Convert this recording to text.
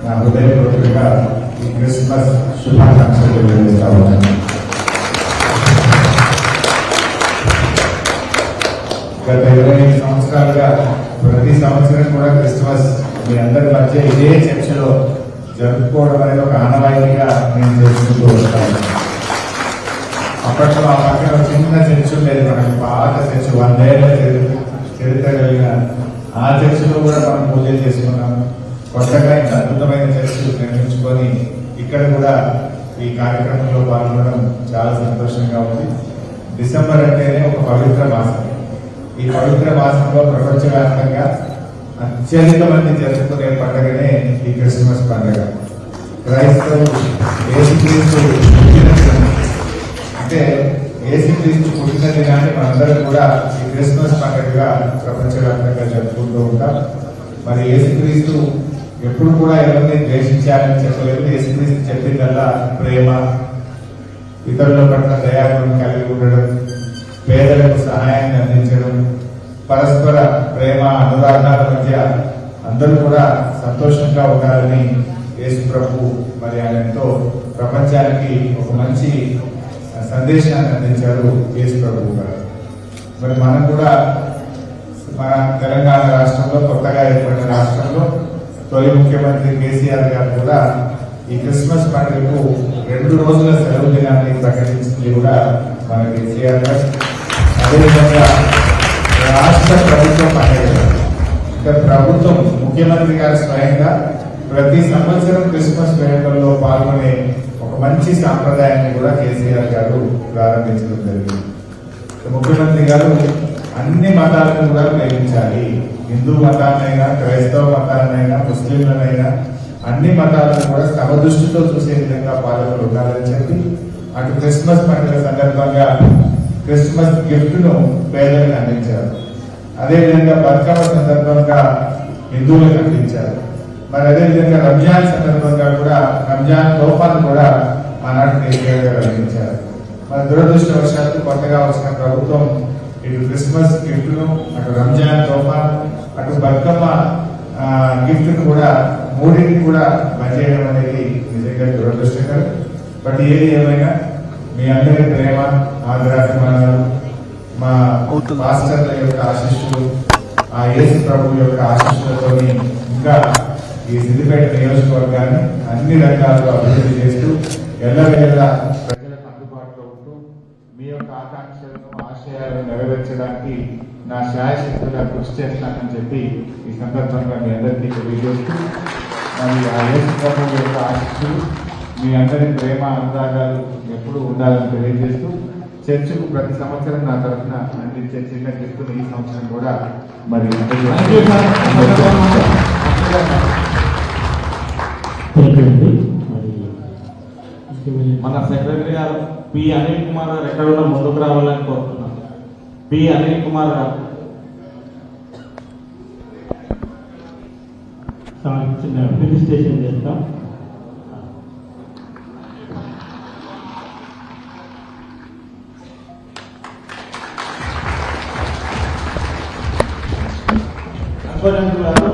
నా హృదయపూర్వకంగా ఈ క్రిస్మస్ శుభాకాంక్షలు తెలియజేస్తా ఉన్నాను. గత 25 సంవత్సరాలుగా ప్రతి సంవత్సరం కూడా క్రిస్మస్ మీ అందరి మధ్య ఇదే చర్చలో జరుపుకోవడం అనేది ఒక ఆనవాయితీగా నేను చేసుకుంటూ వస్తాను. అప్పట్లో ఆ పక్కన చిన్న చర్చ ఉండేది, మనకి పాత చర్చ 100 ఏళ్ల చరిత్ర కలిగిన ఆ చర్చలో కూడా మనం పూజలు చేసుకున్నాము. కొత్తగా ఇంత అద్భుతమైన చర్చలు నిర్మించుకొని ఇక్కడ కూడా ఈ కార్యక్రమంలో పాల్గొనడం చాలా సంతోషంగా ఉంది. డిసెంబర్ అంటేనే ఒక పవిత్ర మాసం. ఈ పవిత్ర మాసంలో ప్రపంచవ్యాప్తంగా అత్యధిక మంది జరుపుకునే పండుగనే ఈ క్రిస్మస్ పండుగ. క్రైస్తవులు యేసుక్రీస్తు అంటే యేసుక్రీస్తు పుట్టిన దినాన్ని మనందరం కూడా ఈ క్రిస్మస్ పండుగగా ప్రపంచవ్యాప్తంగా జరుపుకుంటూ ఉంటాం. మరి యేసుక్రీస్తు ఎప్పుడు కూడా ఎవరిని ద్వేషించాలని చెప్పలేదు. యేసుక్రీస్తు చెప్పిందల్లా ప్రేమ, ఇతరుల పట్ల దయాగుణం కలిగి ఉండడం, పేదలకు సహాయాన్ని అందించడం, పరస్పర ప్రేమ అనురాగాల మధ్య అందరూ కూడా సంతోషంగా ఉండాలని యేసు ప్రభు మరి ఆయనతో ప్రపంచానికి ఒక మంచి సందేశాన్ని అందించారు యేసు ప్రభు గారు. మరి మనం కూడా మన తెలంగాణ రాష్ట్రంలో, కొత్తగా ఏర్పడిన రాష్ట్రంలో తొలి ముఖ్యమంత్రి కేసీఆర్ గారు కూడా ఈ క్రిస్మస్ పండుగకు 2 రోజుల సెలవు దినాన్ని ప్రకటించింది కూడా మన కేసీఆర్ గారు. అదేవిధంగా రాష్ట్ర ప్రభుత్వం పండుగ, ఇంకా ప్రభుత్వం ముఖ్యమంత్రి గారు స్వయంగా ప్రతి సంవత్సరం క్రిస్మస్ వేడుకల్లో పాల్గొనే ఒక మంచి సాంప్రదాయాన్ని కూడా కేసీఆర్ గారు ప్రారంభించడం జరిగింది. ముఖ్యమంత్రి గారు అన్ని మతాలను కూడా ప్రేమించాలి, హిందూ మతాన్నైనా, క్రైస్తవ మతాన్నైనా, ముస్లింలనైనా అన్ని మతాలను కూడా సమదృష్టితో చూసే విధంగా పాలకులు ఉండాలని చెప్పి అటు క్రిస్మస్ పండుగ సందర్భంగా క్రిస్మస్ గిఫ్ట్ ను పేదలకు అందించారు. అదేవిధంగా బతుకమ్మ సందర్భంగా హిందువులకు అందించారు. మరి అదేవిధంగా రంజాన్ సందర్భంగా కూడా రంజాన్ తోఫాను కూడా ఆనాటి కేసీఆర్ గారు అందించారు. మరి దురదృష్టవశాత్తు కొత్తగా వచ్చిన ప్రభుత్వం ఇటు క్రిస్మస్ గిఫ్ట్ ను, అటు రంజాన్ తోఫాను, అటు బతుకమ్మ గిఫ్ట్ ను కూడా మూడింటిని కూడా బంద్ చేయడం అనేది నిజంగా దురదృష్టకరం. బట్ ఏది ఏమైనా మీ అందరి ప్రేమ, ఆదరాభిమానాలు, మా మాస్టర్ల యొక్క ఆశీస్సులు, ఆ యేసు ప్రభు యొక్క ఆశీస్సులతో ఇంకా ఈ సిద్దిపేట నియోజకవర్గాన్ని అన్ని రంగాల్లో అభివృద్ధి చేస్తూ ఎల్లవేళ ప్రజలకు అందుబాటులో ఉంటూ మీ యొక్క ఆకాంక్షలను, ఆశయాలను నెరవేర్చడానికి నా శాయశక్తుగా కృషి చేస్తానని చెప్పి ఈ సందర్భంగా మీ అందరికీ తెలియజేస్తూ, మరి ఆ యేసు ప్రభు యొక్క ఆశీస్సులు, మీ అందరి ప్రేమ, అనురాగాలు ఎప్పుడు ఉండాలని తెలియజేస్తూ చర్చకు ప్రతి సంవత్సరం నా తరఫున అందించే చిన్న గిఫ్ట్ ఈ సంవత్సరం కూడా మరి మన సెక్రటరీ గారు పి అనిల్ కుమార్ గారు ఎక్కడ ఉన్నా ముందుకు రావాలని కోరుతున్నాను. పి అనిల్ కుమార్ గారు చిన్న రిజిస్ట్రేషన్ చేస్తాం. అశ్వరంతులు